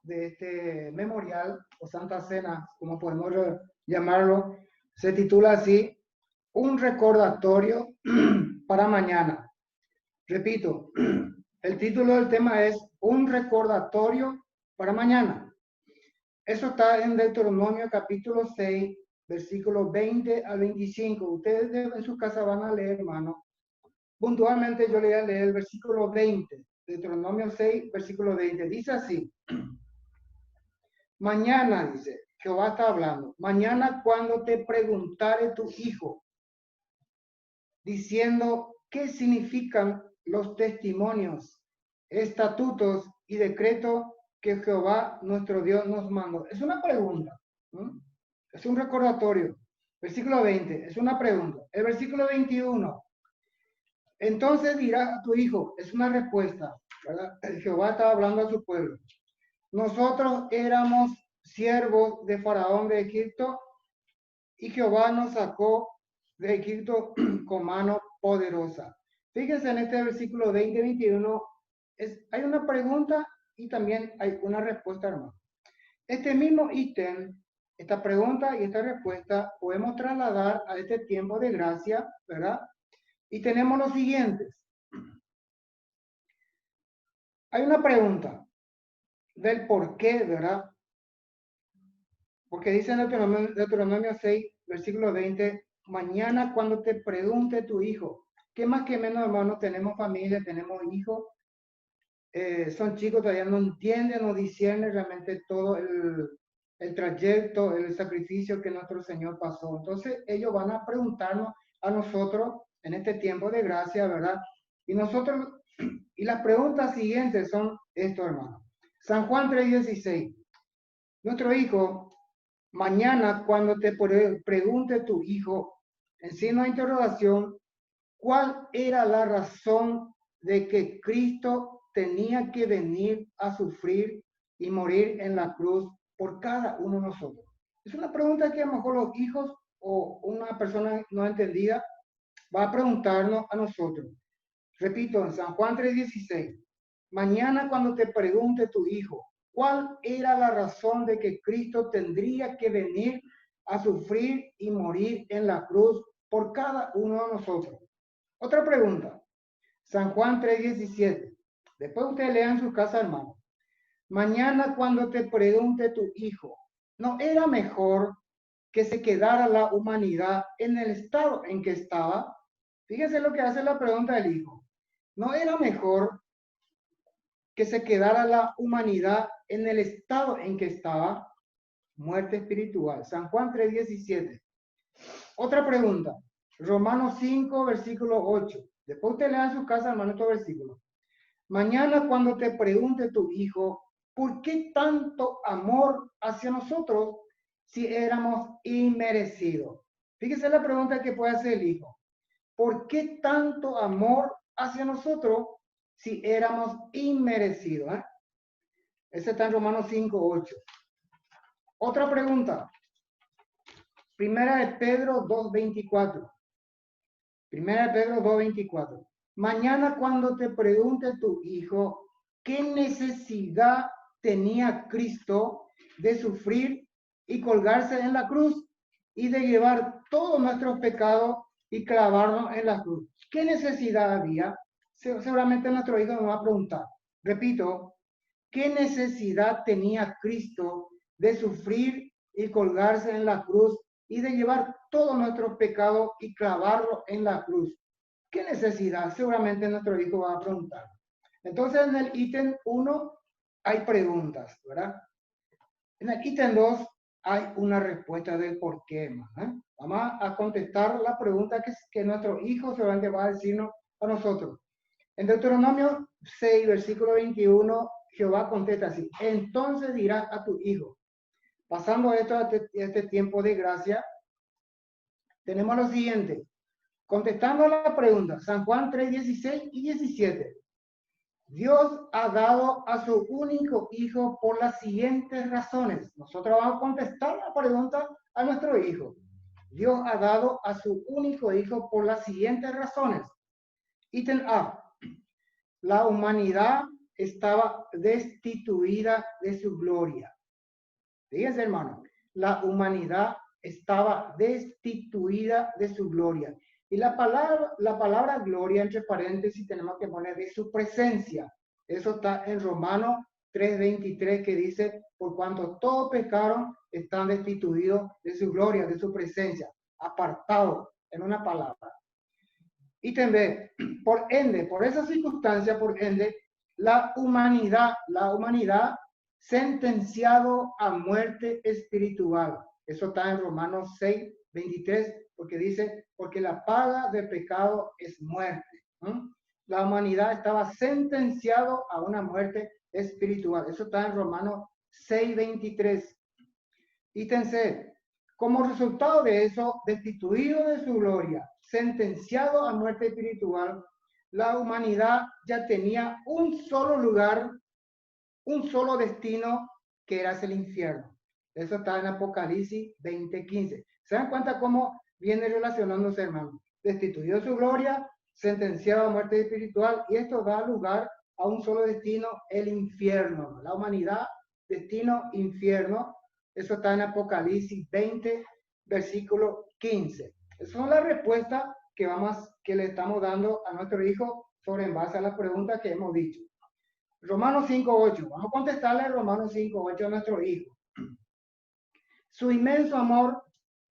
de este memorial o Santa Cena, como podemos llamarlo, se titula así, un recordatorio para mañana. Repito, el título del tema es un recordatorio para mañana. Eso está en Deuteronomio capítulo 6, versículos 20 al 25. Ustedes en su casa van a leer, hermano. Puntualmente yo le voy a leer el versículo 20, Deuteronomio 6, versículo 20. Dice así, mañana, dice, Jehová está hablando, mañana cuando te preguntare tu hijo, diciendo qué significan los testimonios, estatutos y decretos que Jehová nuestro Dios nos mandó. Es una pregunta, ¿no? Es un recordatorio. Versículo 20, es una pregunta. El versículo 21, entonces dirás a tu hijo, es una respuesta, ¿verdad? Jehová estaba hablando a su pueblo. Nosotros éramos siervos de Faraón de Egipto y Jehová nos sacó de Egipto con mano poderosa. Fíjense en este versículo 20-21, hay una pregunta y también hay una respuesta, hermano. Este mismo ítem, esta pregunta y esta respuesta, podemos trasladar a este tiempo de gracia, ¿verdad? Y tenemos los siguientes. Hay una pregunta del por qué, ¿verdad? Porque dice en Deuteronomio 6, versículo 20, mañana cuando te pregunte tu hijo, ¿qué más que menos, hermanos? Tenemos familia, tenemos hijos, son chicos, todavía no entienden, no disciernen realmente todo el trayecto, el sacrificio que nuestro Señor pasó. Entonces ellos van a preguntarnos a nosotros en este tiempo de gracia, ¿verdad? Y nosotros, y las preguntas siguientes son esto, hermano. San Juan 3:16. Nuestro hijo, mañana cuando te pregunte tu hijo, en signo de interrogación, ¿cuál era la razón de que Cristo tenía que venir a sufrir y morir en la cruz por cada uno de nosotros? Es una pregunta que a lo mejor los hijos o una persona no entendida va a preguntarnos a nosotros. Repito, en San Juan 3:16, mañana cuando te pregunte tu hijo, ¿cuál era la razón de que Cristo tendría que venir a sufrir y morir en la cruz por cada uno de nosotros? Otra pregunta, San Juan 3:17. Después ustedes lean en su casa, hermano. Mañana cuando te pregunte tu hijo, ¿no era mejor que se quedara la humanidad en el estado en que estaba? Fíjense lo que hace la pregunta del hijo. ¿No era mejor que se quedara la humanidad en el estado en que estaba? Muerte espiritual. San Juan 3:17. Otra pregunta. Romanos 5, versículo 8. Después usted lea en su casa, hermano, estos versículos. Mañana cuando te pregunte tu hijo, ¿por qué tanto amor hacia nosotros si éramos inmerecidos? Fíjese la pregunta que puede hacer el hijo. ¿Por qué tanto amor hacia nosotros si éramos inmerecidos? Ese está en Romanos 5, 8. Otra pregunta. Primera de Pedro 2:24. Primera de Pedro 2:24. Mañana cuando te pregunte tu hijo, ¿qué necesidad tenía Cristo de sufrir y colgarse en la cruz y de llevar todos nuestros pecados y clavarnos en la cruz? ¿Qué necesidad había? Seguramente nuestro hijo nos va a preguntar. Repito, ¿qué necesidad tenía Cristo de sufrir y colgarse en la cruz y de llevar todos nuestros pecados y clavarlo en la cruz? ¿Qué necesidad? Seguramente nuestro hijo va a preguntar. Entonces, en el ítem 1 hay preguntas, ¿verdad? En el ítem 2 hay una respuesta del por qué, ¿eh? Vamos a contestar la pregunta que nuestro hijo seguramente va a decirnos a nosotros. En Deuteronomio 6, versículo 21, Jehová contesta así, entonces dirás a tu hijo, pasando esto a este tiempo de gracia, tenemos lo siguiente, contestando a la pregunta, San Juan 3, 16 y 17. Dios ha dado a su único hijo por las siguientes razones. Nosotros vamos a contestar la pregunta a nuestro hijo. Dios ha dado a su único hijo por las siguientes razones. Ítem A. La humanidad estaba destituida de su gloria. Fíjense, hermano, la humanidad estaba destituida de su gloria. Y la palabra gloria, entre paréntesis, tenemos que poner de su presencia. Eso está en Romanos 3:23, que dice, por cuanto todos pecaron, están destituidos de su gloria, de su presencia, apartados, en una palabra. Y también, por ende, por esa circunstancia, por ende, la humanidad sentenciado a muerte espiritual. Eso está en Romanos 6:23, porque dice, porque la paga del pecado es muerte. La humanidad estaba sentenciado a una muerte espiritual. Eso está en Romanos 6:23. Y tercero, como resultado de eso, destituido de su gloria, sentenciado a muerte espiritual, la humanidad ya tenía un solo lugar, un solo destino, que era el infierno. Eso está en Apocalipsis 20:15. ¿Se dan cuenta cómo viene relacionándose, hermano? Destituido de su gloria, sentenciado a muerte espiritual, y esto da lugar a un solo destino, el infierno. La humanidad, destino infierno. Eso está en Apocalipsis 20, versículo 15. Esa es la respuesta que le estamos dando a nuestro hijo sobre en base a la pregunta que hemos dicho. Romanos 5:8. Vamos a contestarle Romanos 5:8 a nuestro hijo. Su inmenso amor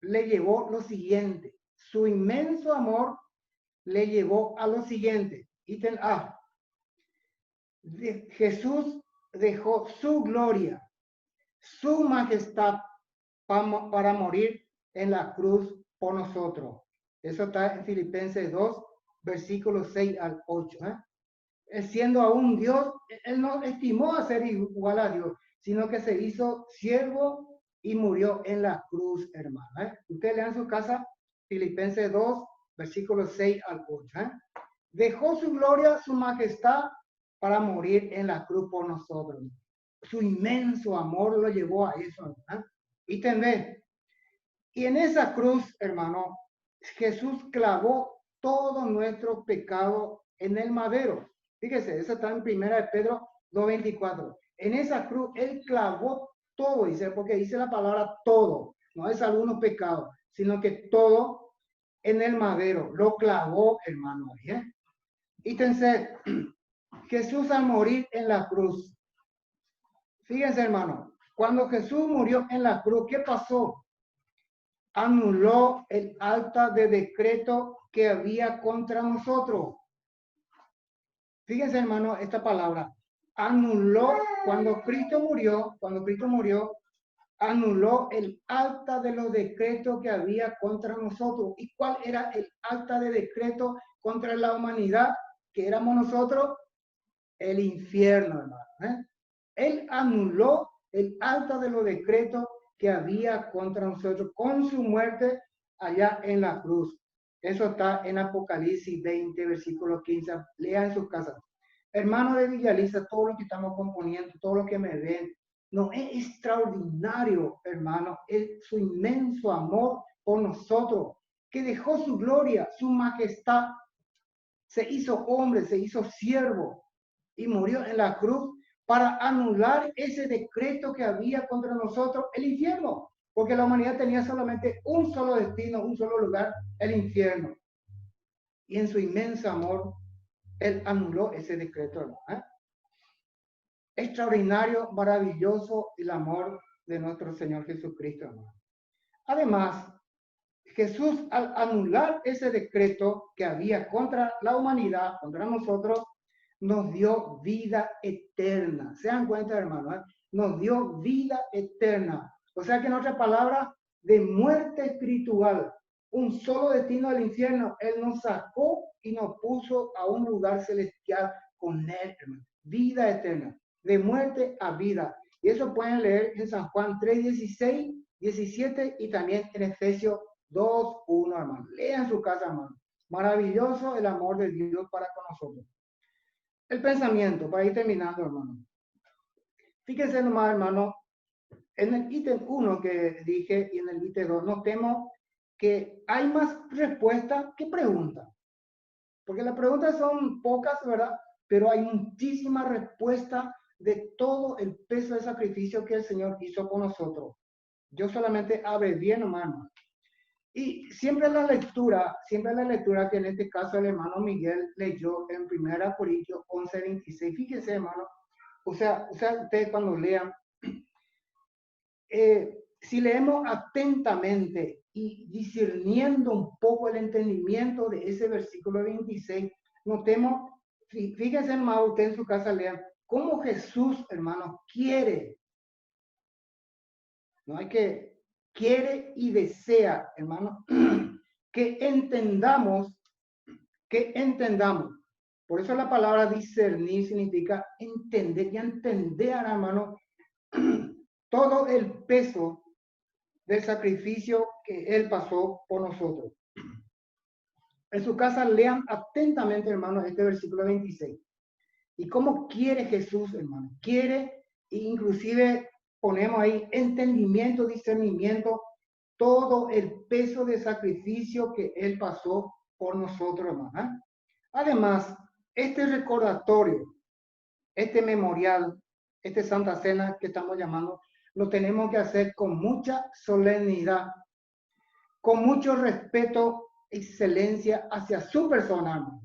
le llevó lo siguiente. Su inmenso amor le llevó a lo siguiente. Ítem A. Jesús dejó su gloria, su majestad para morir en la cruz por nosotros. Eso está en Filipenses 2, versículos 6 al 8. Siendo aún Dios, él no estimó a ser igual a Dios, sino que se hizo siervo y murió en la cruz, hermano. Ustedes lean en su casa Filipenses 2, versículos 6 al 8. Dejó su gloria, su majestad, para morir en la cruz por nosotros. Su inmenso amor lo llevó a eso, ¿verdad? Y también, y en esa cruz, hermano, Jesús clavó todo nuestro pecado en el madero. Fíjese, eso está en 1 Pedro 2:24. En esa cruz, Él clavó todo, dice, porque dice la palabra todo, no es algunos pecados, sino que todo en el madero, lo clavó, hermano. Y entonces, Jesús al morir en la cruz, fíjense, hermano, cuando Jesús murió en la cruz, ¿qué pasó? Anuló el acta de decreto que había contra nosotros. Fíjense, hermano, esta palabra. Anuló, cuando Cristo murió, anuló el acta de los decretos que había contra nosotros. ¿Y cuál era el acta de decreto contra la humanidad que éramos nosotros? El infierno, hermano. Él anuló el acta de los decretos que había contra nosotros con su muerte allá en la cruz. Eso está en Apocalipsis 20, versículo 15. Lea en sus casas. Hermano de Villaliza, todo lo que estamos componiendo, todo lo que me ven, no es extraordinario, hermano, es su inmenso amor por nosotros, que dejó su gloria, su majestad, se hizo hombre, se hizo siervo y murió en la cruz para anular ese decreto que había contra nosotros, el infierno, porque la humanidad tenía solamente un solo destino, un solo lugar, el infierno. Y en su inmenso amor, Él anuló ese decreto. Extraordinario, maravilloso el amor de nuestro Señor Jesucristo, hermano. Además, Jesús, al anular ese decreto que había contra la humanidad, contra nosotros, nos dio vida eterna. ¿Se dan cuenta, hermano? Nos dio vida eterna. O sea que en otras palabras, de muerte espiritual, un solo destino al infierno, Él nos sacó y nos puso a un lugar celestial con Él, hermano. Vida eterna, de muerte a vida. Y eso pueden leer en San Juan 3:16, 17 y también en Efesios 2:1, hermano. Lean su casa, hermano. Maravilloso el amor de Dios para con nosotros. El pensamiento, para ir terminando, hermano. Fíjense nomás, hermano, en el ítem 1 que dije y en el ítem 2, notemos que hay más respuestas que preguntas. Porque las preguntas son pocas, ¿verdad? pero hay muchísima respuesta de todo el peso de sacrificio que el Señor hizo por nosotros. Yo solamente abrevié nomás. Y siempre la lectura que en este caso el hermano Miguel leyó en 1 Corintios 11:26. Fíjense, hermano, o sea, ustedes cuando lean, si leemos atentamente y discerniendo un poco el entendimiento de ese versículo 26, notemos, fíjense, hermano, usted en su casa lean, cómo Jesús, hermano, quiere, no hay que, quiere y desea, hermano, que entendamos. Por eso la palabra discernir significa entender y entender, hermano, todo el peso del sacrificio que Él pasó por nosotros. En su casa lean atentamente, hermano, este versículo 26. ¿Y cómo quiere Jesús, hermano? Quiere, inclusive ponemos ahí entendimiento, discernimiento, todo el peso de sacrificio que Él pasó por nosotros, hermano. Además, este recordatorio, este memorial, este Santa Cena que estamos llamando, lo tenemos que hacer con mucha solemnidad, con mucho respeto, excelencia hacia su persona, hermano.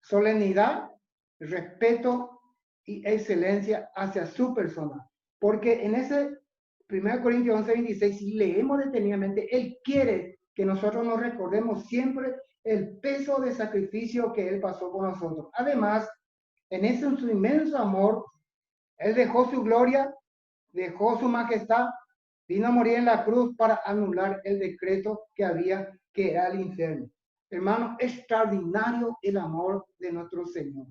Solemnidad, respeto y excelencia hacia su persona. Porque en ese 1 Corintios 11:26, si leemos detenidamente, Él quiere que nosotros nos recordemos siempre el peso de sacrificio que Él pasó por nosotros. Además, en ese su inmenso amor, Él dejó su gloria, dejó su majestad, vino a morir en la cruz para anular el decreto que había, que era el infierno. Hermano, extraordinario el amor de nuestro Señor.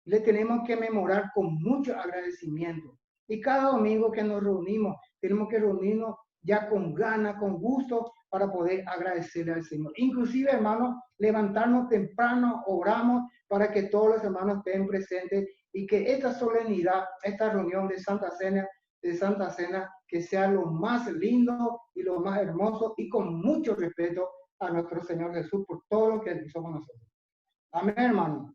Le tenemos que memorar con mucho agradecimiento. Y cada domingo que nos reunimos, tenemos que reunirnos ya con ganas, con gusto, para poder agradecerle al Señor. Inclusive, hermano, levantarnos temprano, oramos para que todos los hermanos estén presentes y que esta solemnidad, esta reunión de Santa Cena, que sea lo más lindo y lo más hermoso y con mucho respeto a nuestro Señor Jesús por todo lo que Él hizo con nosotros. Amén, hermano.